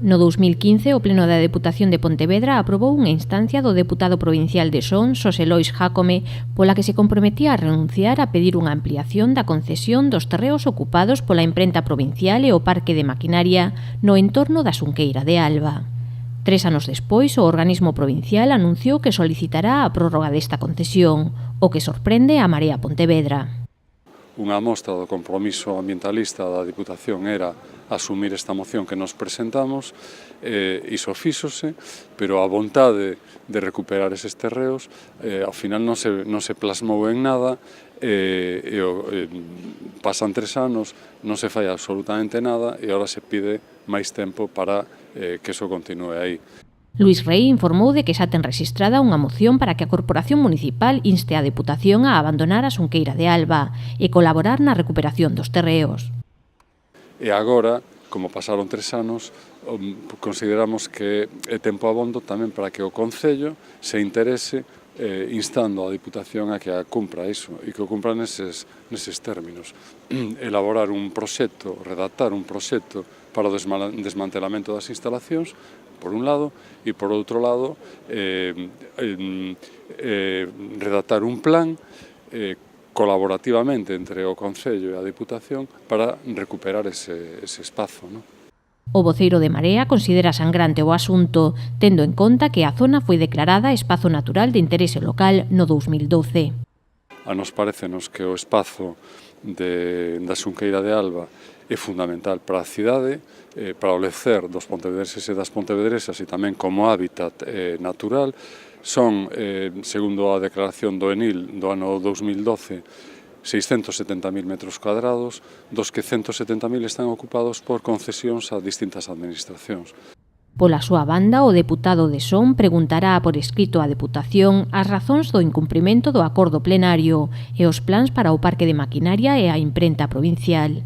No 2015, o Pleno da Deputación de Pontevedra aprobou unha instancia do deputado provincial de Son, Xosé Lois Jácome, pola que se comprometía a renunciar a pedir unha ampliación da concesión dos terreos ocupados pola imprenta provincial e o parque de maquinaria no entorno da Xunqueira de Alba. 3 anos despois, o organismo provincial anunciou que solicitará a prórroga desta concesión, o que sorprende a Marea Pontevedra. Unha mostra do compromiso ambientalista da Diputación era asumir esta moción que nos presentamos, iso fíxose, pero a vontade de recuperar eses terreos ao final non se plasmou en nada, pasan 3 anos, non se fai absolutamente nada e agora se pide máis tempo para que iso continue aí. Luís Rei informou de que xa ten rexistrada unha moción para que a Corporación Municipal inste a Deputación a abandonar a Xunqueira de Alba e colaborar na recuperación dos terreos. E agora, como pasaron 3 anos, consideramos que é tempo abondo tamén para que o Concello se interese instando a Diputación a que a cumpra iso e que o cumpra neses términos. Elaborar un proxecto, redactar un proxecto para o desmantelamento das instalacións, por un lado, e por outro lado, redactar un plan colaborativamente entre o Concello e a Diputación para recuperar ese espazo, non? O voceiro de Marea considera sangrante o asunto, tendo en conta que a zona foi declarada espazo natural de interese local no 2012. A nos parecenos que o espazo da Xunqueira de Alba é fundamental para a cidade, para o lecer dos pontevedreses e das pontevedresas e tamén como hábitat natural. Son, segundo a declaración do ENIL do ano 2012, 670.000 metros cuadrados, dos que 170.000 están ocupados por concesións a distintas administracións. Pola súa banda, o deputado de Son preguntará por escrito á Deputación as razóns do incumprimento do acordo plenario e os plans para o parque de maquinaria e a imprenta provincial.